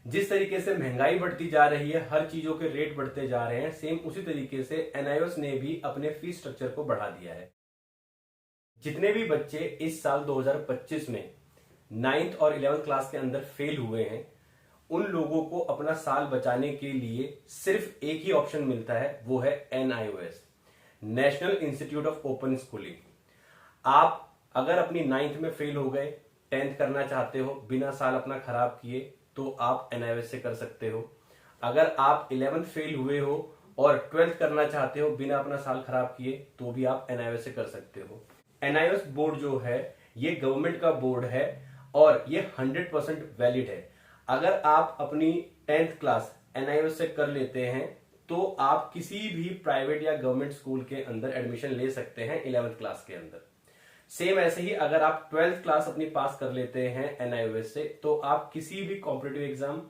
जिस तरीके से महंगाई बढ़ती जा रही है, हर चीजों के रेट बढ़ते जा रहे हैं, सेम उसी तरीके से एनआईओएस ने भी अपने फीस स्ट्रक्चर को बढ़ा दिया है। जितने भी बच्चे इस साल 2025 में 9th और 11th क्लास के अंदर फेल हुए हैं, उन लोगों को अपना साल बचाने के लिए सिर्फ एक ही ऑप्शन मिलता है, वो है NIOS, national institute of open schooling. आप अगर अपनी 9th में फेल हो गए, 10th करना चाहते हो बिना साल अपना खराब किए, तो आप एनआईओएस से कर सकते हो। अगर आप 11th फेल हुए हो और 12th करना चाहते हो बिना अपना साल खराब किए, तो भी आप एनआईओएस से कर सकते हो। एनआईओएस बोर्ड जो है ये गवर्नमेंट का बोर्ड है और ये 100% वैलिड है। अगर आप अपनी 10th क्लास एनआईओएस से कर लेते हैं तो आप किसी भी प्राइवेट या गवर्नमेंट स्कूल के अंदर एडमिशन ले सकते हैं 11th क्लास के अंदर। सेम ऐसे ही अगर आप 12th क्लास अपनी पास कर लेते हैं एनआईओएस से, तो आप किसी भी कॉम्पिटिटिव एग्जाम,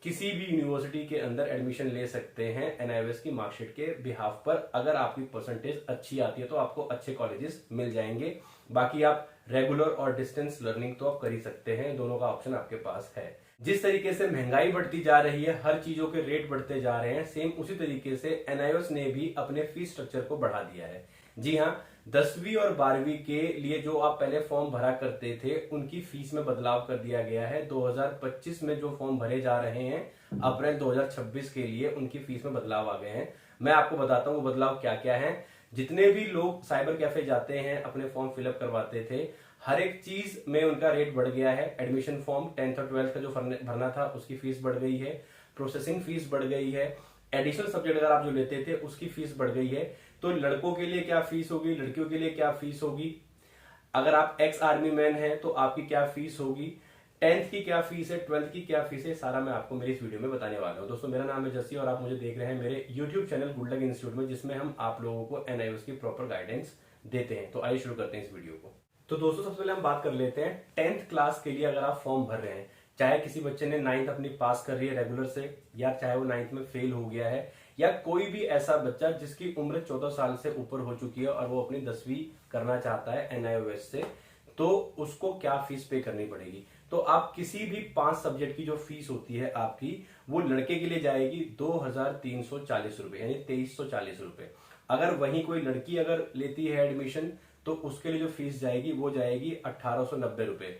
किसी भी यूनिवर्सिटी के अंदर एडमिशन ले सकते हैं एनआईओएस की मार्कशीट के बिहाफ पर। अगर आपकी परसेंटेज अच्छी आती है तो आपको अच्छे कॉलेजेस मिल जाएंगे। बाकी आप रेगुलर और डिस्टेंस लर्निंग तो आप कर ही सकते हैं, दोनों का ऑप्शन आपके पास है। जिस तरीके से महंगाई बढ़ती जा रही है, हर चीजों के रेट बढ़ते जा रहे हैं, सेम उसी तरीके से एनआईओएस ने भी अपने फीस स्ट्रक्चर को बढ़ा दिया है। जी हाँ, 10वीं और 12वीं के लिए जो आप पहले फॉर्म भरा करते थे, उनकी फीस में बदलाव कर दिया गया है। 2025 में जो फॉर्म भरे जा रहे हैं अप्रैल 2026 के लिए, उनकी फीस में बदलाव आ गए हैं। मैं आपको बताता हूँ वो बदलाव क्या क्या है। जितने भी लोग साइबर कैफे जाते हैं, अपने फॉर्म फिलअप करवाते थे, हर एक चीज में उनका रेट बढ़ गया है। एडमिशन फॉर्म 10th और 12th का जो भरना था उसकी फीस बढ़ गई है, प्रोसेसिंग फीस बढ़ गई है, एडिशनल सब्जेक्ट अगर आप जो लेते थे उसकी फीस बढ़ गई है। तो लड़कों के लिए क्या फीस होगी, लड़कियों के लिए क्या फीस होगी, अगर आप एक्स आर्मी मैन हैं तो आपकी क्या फीस होगी, 10th की क्या फीस है, 12th की क्या फीस है, सारा मैं आपको मेरी इस वीडियो में बताने वाला हूं। दोस्तों, मेरा नाम है जस्सी और आप मुझे देख रहे हैं मेरे YouTube channel good luck institute में, जिसमें हम आप लोगों को एनआईओएस की प्रॉपर गाइडेंस देते हैं। तो आइए शुरू करते हैं इस वीडियो को। तो दोस्तों, सबसे पहले हम बात कर लेते हैं 10th क्लास के लिए। अगर आप फॉर्म भर रहे हैं, चाहे किसी बच्चे ने 9th अपनी पास कर रही है रेगुलर से, या चाहे वो 9th में फेल हो गया है, या कोई भी ऐसा बच्चा जिसकी उम्र 14 साल से ऊपर हो चुकी है और वो अपनी 10वीं करना चाहता है एनआईओएस से, तो उसको क्या फीस पे करनी पड़ेगी। तो आप किसी भी 5 सब्जेक्ट की जो फीस होती है आपकी, वो लड़के के लिए जाएगी 2340 रुपए, यानी 2340 रुपए। अगर वहीं कोई लड़की अगर लेती है एडमिशन, तो उसके लिए जो फीस जाएगी वो जाएगी 1890 रुपए।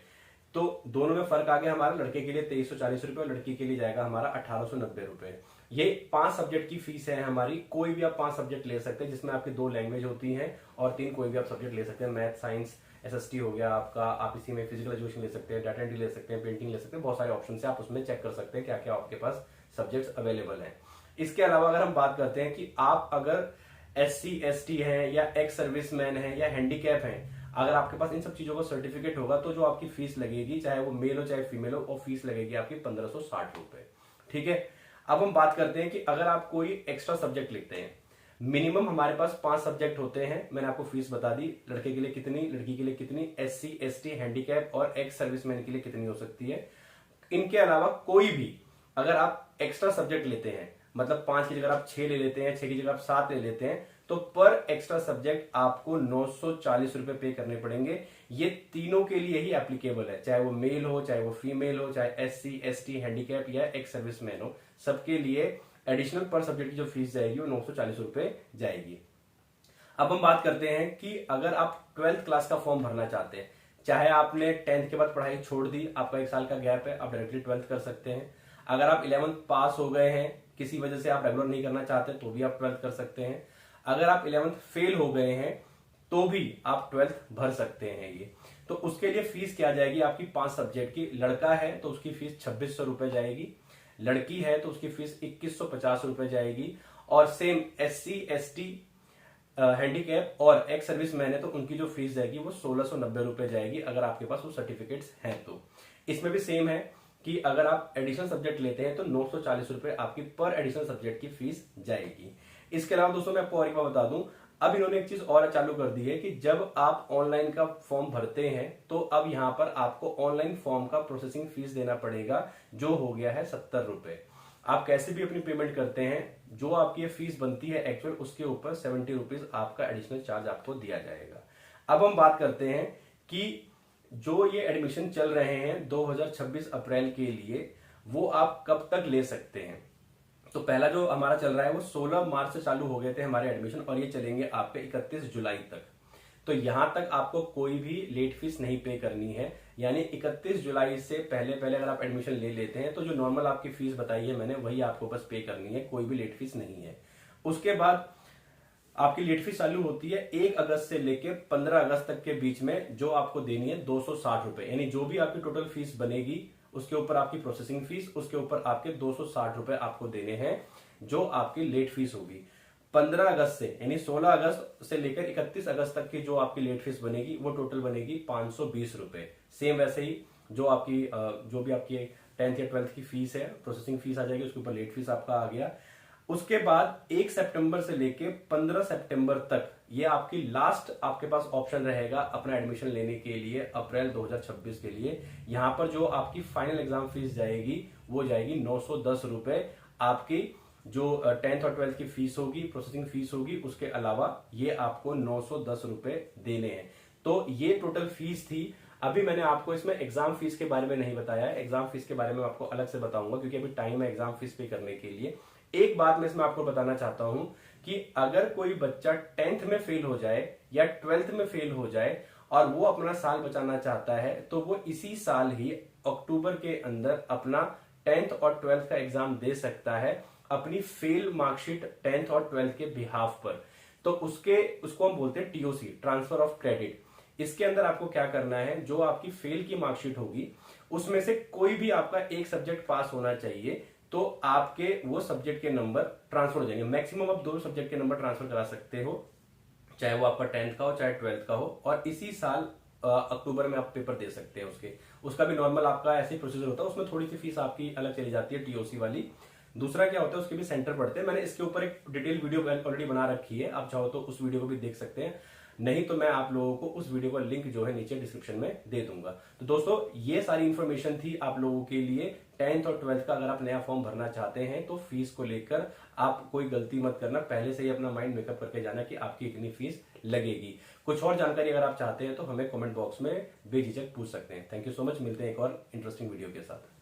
तो दोनों में फर्क आ गया हमारा, लड़के के लिए 2340 रुपए और लड़की के लिए जाएगा हमारा 1890 रुपए। ये 5 सब्जेक्ट की फीस है हमारी। कोई भी आप 5 सब्जेक्ट ले सकते हैं, जिसमें आपकी 2 लैंग्वेज होती हैं और 3 कोई भी आप सब्जेक्ट ले सकते हैं। मैथ, साइंस, एसएसटी हो गया आपका, आप इसी में फिजिकल एजुकेशन ले सकते हैं, डाटा एंट्री ले सकते हैं, पेंटिंग ले सकते हैं। बहुत सारे ऑप्शन है, आप उसमें चेक कर सकते हैं क्या क्या आपके पास सब्जेक्ट्स अवेलेबल हैं। इसके अलावा अगर हम बात करते हैं कि आप अगर SC ST हैं या एक्स सर्विसमैन हैं या हैंडीकैप हैं, अगर आपके पास इन सब चीजों का सर्टिफिकेट होगा, तो जो आपकी फीस लगेगी, चाहे वो मेल हो चाहे फीमेल हो, वो फीस लगेगी आपकी 1560 रुपए। ठीक है। अब हम बात करते हैं कि अगर आप कोई एक्स्ट्रा सब्जेक्ट लिखते हैं, मिनिमम हमारे पास 5 सब्जेक्ट होते हैं। मैंने आपको फीस बता दी, लड़के के लिए कितनी, लड़की के लिए कितनी, SC ST हैंडीकैप और एक्स सर्विसमैन के लिए कितनी हो सकती है। इनके अलावा कोई भी अगर आप एक्स्ट्रा सब्जेक्ट लेते हैं, मतलब 5 की जगह आप 6 ले लेते हैं, 6 की जगह आप 7 ले लेते हैं, तो पर एक्स्ट्रा सब्जेक्ट आपको 940 रुपए पे करने पड़ेंगे। ये तीनों के लिए ही एप्लीकेबल है, चाहे वो मेल हो, चाहे वो फीमेल हो, चाहे SC ST हैंडीकैप या एक्स सर्विसमैन हो, सबके लिए एडिशनल पर सब्जेक्ट की जो फीस जाएगी वो 940 रुपए जाएगी। अब हम बात करते हैं कि अगर आप 12th क्लास का फॉर्म भरना चाहते हैं, चाहे आपने 10th के बाद पढ़ाई छोड़ दी, आपका 1 साल का गैप है, आप डायरेक्टली 12th कर सकते हैं। अगर आप 11th पास हो गए हैं, किसी वजह से आप रेगुलर नहीं करना चाहते, तो भी आप 12th कर सकते हैं। अगर आप 11th फेल हो गए हैं, तो भी आप 12th भर सकते हैं। ये तो उसके लिए फीस क्या जाएगी आपकी 5 सब्जेक्ट की। लड़का है तो उसकी फीस 2600 रुपए जाएगी, लड़की है तो उसकी फीस 2150 रुपए जाएगी, और सेम SC ST हैंडीकैप और एक्स सर्विसमैन है तो उनकी जो फीस जाएगी वो 1690 रुपए जाएगी, अगर आपके पास वो सर्टिफिकेट्स हैं तो। इसमें भी सेम है कि अगर आप एडिशनल सब्जेक्ट लेते हैं तो 940 रुपए आपकी पर एडिशनल सब्जेक्ट की फीस जाएगी। इसके अलावा दोस्तों, मैं आपको और एक बात बता दूं, अब इन्होंने एक चीज और चालू कर दी है कि जब आप ऑनलाइन का फॉर्म भरते हैं, तो अब यहां पर आपको ऑनलाइन फॉर्म का प्रोसेसिंग फीस देना पड़ेगा, जो हो गया है 70 रुपए। आप कैसे भी अपनी पेमेंट करते हैं, जो आपकी ये फीस बनती है एक्चुअल, उसके ऊपर 70 रुपीज आपका एडिशनल चार्ज आपको दिया जाएगा। अब हम बात करते हैं कि जो ये एडमिशन चल रहे हैं 2026 अप्रैल के लिए, वो आप कब तक ले सकते हैं। तो पहला जो हमारा चल रहा है वो 16 मार्च से चालू हो गए थे हमारे एडमिशन, और ये चलेंगे आपके 31 जुलाई तक। तो यहां तक आपको कोई भी लेट फीस नहीं पे करनी है, यानी 31 जुलाई से पहले पहले अगर आप एडमिशन ले लेते हैं तो जो नॉर्मल आपकी फीस बताई है मैंने, वही आपको बस पे करनी है, कोई भी लेट फीस नहीं है। उसके बाद आपकी लेट फीस चालू होती है 1 अगस्त से लेकर 15 अगस्त तक के बीच में, जो आपको देनी है 260 रुपए, यानी जो भी आपकी टोटल फीस बनेगी उसके ऊपर आपकी प्रोसेसिंग फीस, उसके ऊपर आपके 260 रुपए आपको देने हैं, जो आपकी लेट फीस होगी। 15 अगस्त से यानी 16 अगस्त से लेकर 31 अगस्त तक की जो आपकी लेट फीस बनेगी वो टोटल बनेगी 520 रुपए। सेम वैसे ही जो आपकी जो भी आपकी 10th या 12th की फीस है, प्रोसेसिंग फीस आ जाएगी, उसके ऊपर लेट फीस आपका आ गया। उसके बाद 1 सितंबर से लेके 15 सितंबर तक ये आपकी लास्ट आपके पास ऑप्शन रहेगा अपना एडमिशन लेने के लिए अप्रैल 2026 के लिए। यहां पर जो आपकी फाइनल एग्जाम फीस जाएगी वो जाएगी 910 रुपए। आपकी जो 10th और 12th की फीस होगी, प्रोसेसिंग फीस होगी, उसके अलावा ये आपको 910 रुपए देने हैं। तो ये टोटल फीस थी। अभी मैंने आपको इसमें एग्जाम फीस के बारे में नहीं बताया है, एग्जाम फीस के बारे में आपको अलग से बताऊंगा क्योंकि अभी टाइम है एग्जाम फीस पे करने के लिए। एक बात मैं इसमें आपको बताना चाहता हूं कि अगर कोई बच्चा 10th में फेल हो जाए या 12th में फेल हो जाए और वो अपना साल बचाना चाहता है, तो वो इसी साल ही अक्टूबर के अंदर अपना 10th और 12th का एग्जाम दे सकता है अपनी फेल मार्कशीट 10th और 12th के बिहाफ पर। तो उसको हम बोलते हैं टीओसी, ट्रांसफर ऑफ क्रेडिट। इसके अंदर आपको क्या करना है, जो आपकी फेल की मार्कशीट होगी उसमें से कोई भी आपका एक सब्जेक्ट पास होना चाहिए, तो आपके वो सब्जेक्ट के नंबर ट्रांसफर हो जाएंगे। मैक्सिमम आप 2 सब्जेक्ट के नंबर ट्रांसफर करा सकते हो, चाहे वो आपका 10th का हो चाहे 12th का हो, और इसी साल अक्टूबर में आप पेपर दे सकते हैं। उसका भी नॉर्मल आपका ऐसे ही प्रोसीजर होता है, उसमें थोड़ी सी फीस आपकी अलग चली जाती है टीओसी वाली। दूसरा क्या होता है, उसके भी सेंटर पड़ते हैं। मैंने इसके ऊपर एक डिटेल वीडियो ऑलरेडी बना रखी है, आप चाहो तो उस वीडियो को भी देख सकते हैं, नहीं तो मैं आप लोगों को उस वीडियो का लिंक जो है नीचे डिस्क्रिप्शन में दे दूंगा। तो दोस्तों ये सारी इंफॉर्मेशन थी आप लोगों के लिए 10th और 12th का। अगर आप नया फॉर्म भरना चाहते हैं तो फीस को लेकर आप कोई गलती मत करना, पहले से ही अपना माइंड मेकअप करके जाना कि आपकी इतनी फीस लगेगी। कुछ और जानकारी अगर आप चाहते हैं तो हमें कमेंट बॉक्स में बेझिझक पूछ सकते हैं। थैंक यू सो मच, मिलते हैं एक और इंटरेस्टिंग वीडियो के साथ।